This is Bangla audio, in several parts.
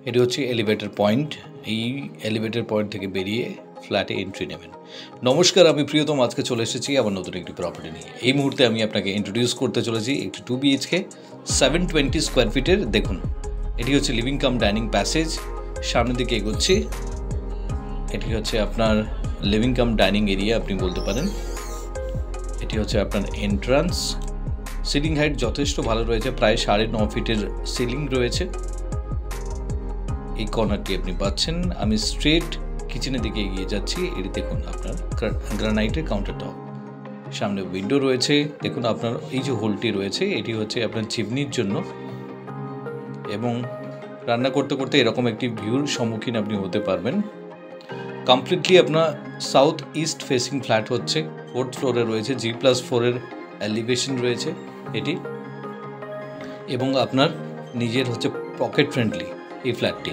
এটি হচ্ছে এলিভেটর পয়েন্ট। এই এলিভেটর পয়েন্ট থেকে বেরিয়ে ফ্ল্যাটে এন্ট্রি নেবেন। নমস্কার, আমি প্রিয়তম আজকে চলে এসেছি আবার নতুন একটি প্রপার্টি নিয়ে। এই মুহূর্তে আমি আপনাকে ইন্ট্রোডিউস করতে চলেছি একটি 2 BHK 720 স্কোয়ার ফিটের। দেখুন, এটি হচ্ছে লিভিং কাম ডাইনিং প্যাসেজ। সামনের দিকে এগোচ্ছি, এটি হচ্ছে আপনার লিভিং কাম ডাইনিং এরিয়া আপনি বলতে পারেন। এটি হচ্ছে আপনার এন্ট্রান্স। সিলিং হাইট যথেষ্ট ভালো রয়েছে, প্রায় 9.5 ফিটের সিলিং রয়েছে। এই কর্নারটি আপনি পাচ্ছেন। আমি স্ট্রেট কিচেনের দিকে এগিয়ে যাচ্ছি। এটি দেখুন আপনার গ্রানাইটের কাউন্টার টপ, সামনে উইন্ডো রয়েছে। দেখুন আপনার এই যে হোলটি রয়েছে এটি হচ্ছে আপনার চিমনির জন্য, এবং রান্না করতে করতে এরকম একটি ভিউর সম্মুখীন আপনি হতে পারবেন। কমপ্লিটলি আপনার সাউথ ইস্ট ফেসিং ফ্ল্যাট হচ্ছে, 4th ফ্লোরে রয়েছে, G+4 এর এলিভেশন রয়েছে এটি, এবং আপনার নিজের হচ্ছে পকেট ফ্রেন্ডলি এই ফ্ল্যাটটি।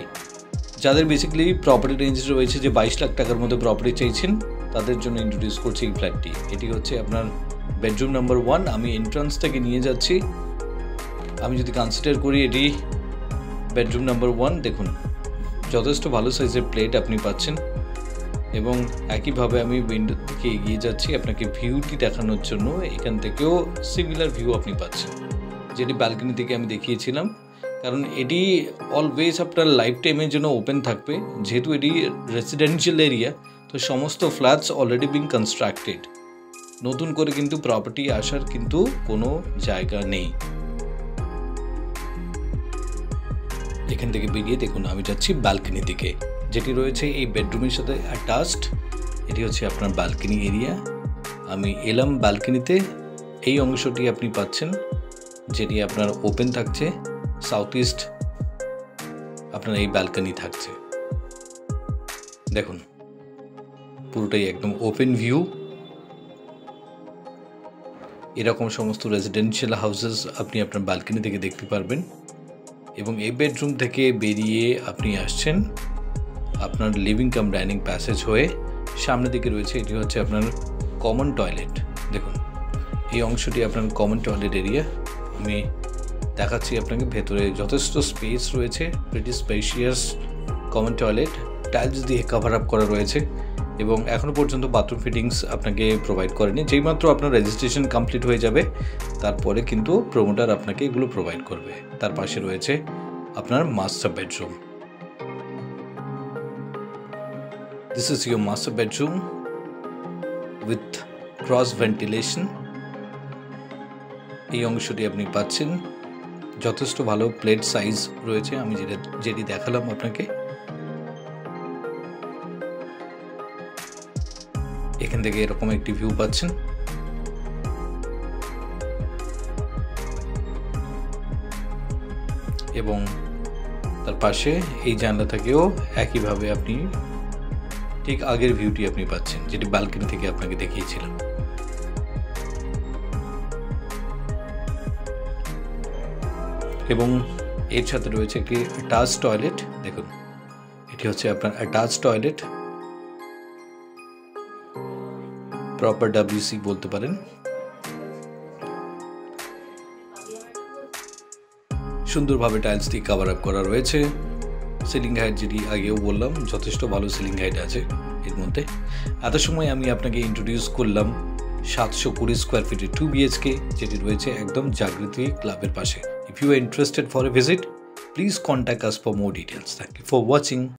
যাদের বেসিক্যালি প্রপার্টি রেঞ্জ রয়েছে যে 22 লাখ টাকার মধ্যে প্রপার্টি চাইছেন, তাদের জন্য ইন্ট্রোডিউস করছি এই ফ্ল্যাটটি। এটি হচ্ছে আপনার বেডরুম নাম্বার 1। আমি এন্ট্রান্সটাকে নিয়ে যাচ্ছি। আমি যদি কনসিডার করি এটি বেডরুম নাম্বার 1, দেখুন যথেষ্ট ভালো সাইজের প্লেট আপনি পাচ্ছেন, এবং একইভাবে আমি উইন্ডো থেকে এগিয়ে যাচ্ছি আপনাকে ভিউটি দেখানোর জন্য। এখান থেকেও সিমিলার ভিউ আপনি পাচ্ছেন, যেটি ব্যালকনি থেকে আমি দেখিয়েছিলাম। কারণ এটি অলওয়েজ আপনার লাইফ টাইমের জন্য ওপেন থাকবে, যেহেতু এটি রেসিডেন্সিয়াল এরিয়া। তো সমস্ত ফ্ল্যাটস অলরেডি বিং কনস্ট্রাক্টেড, নতুন করে কিন্তু প্রপার্টি আসার কিন্তু কোনো জায়গা নেই। এখান থেকে বেরিয়ে দেখুন আমি যাচ্ছি ব্যালকনি দিকে, যেটি রয়েছে এই বেডরুমের সাথে অ্যাটাচড। এটি হচ্ছে আপনার ব্যালকনি এরিয়া। আমি এলাম ব্যালকনিতে। এই অংশটি আপনি পাচ্ছেন, যেটি আপনার ওপেন থাকছে। সাউথ ইস্ট আপনার এই ব্যালকনি থাকছে। দেখুন পুরোটাই একদম ওপেন ভিউ। এরকম সমস্ত রেসিডেন্সিয়াল হাউসেস আপনি আপনার ব্যালকনি থেকে দেখতে পারবেন। এবং এই বেডরুম থেকে বেরিয়ে আপনি আসছেন আপনার লিভিং কাম ডাইনিং প্যাসেজ হয়ে। সামনের দিকে রয়েছে এটি হচ্ছে আপনার কমন টয়লেট। দেখুন এই অংশটি আপনার কমন টয়লেট এরিয়া। আমি দেখাচ্ছি আপনাকে, ভেতরে যথেষ্ট স্পেস রয়েছে, pretty spacious common toilet, tiles দিয়ে কভার আপ করা রয়েছে, এবং এখনও পর্যন্ত বাথরুম ফিটিংস আপনাকে প্রোভাইড করেনি। যেইমাত্র আপনার রেজিস্ট্রেশন কমপ্লিট হয়ে যাবে তারপরে কিন্তু প্রমোটার আপনাকে এগুলো প্রোভাইড করবে। তার পাশে রয়েছে আপনার master bedroom. This is your master bedroom with cross ventilation. এই অংশটি আপনি পাচ্ছেন, যথেষ্ট ভালো প্লেট সাইজ রয়েছে আমি যেটি দেখালাম আপনাকে। এখান থেকে এরকম একটি ভিউ পাচ্ছেন। এবং তার পাশে এই জানলা থেকেও একইভাবে আপনি ঠিক আগের ভিউটি আপনি পাচ্ছেন, যেটি ব্যালকনি থেকে আপনাকে দেখিয়েছিলাম। এবং এর সাথে রয়েছে একটি অ্যাটাচ টয়লেট। দেখুন এটি হচ্ছে আপনার অ্যাটাচ টয়লেট, প্রপার WC বলতে পারেন। সুন্দরভাবে টাইলস দিয়ে কভার আপ করা রয়েছে। সিলিং হাইট যেটি আগেও বললাম, যথেষ্ট ভালো সিলিং হাইট আছে এর মধ্যে। এত সময় আমি আপনাকে ইন্ট্রোডিউস করলাম 720 স্কোয়ার ফিটের 2 BHK, যেটি রয়েছে একদম জাগৃতি ক্লাবের পাশে। If you are interested for a visit, please contact us for more details. Thank you for watching.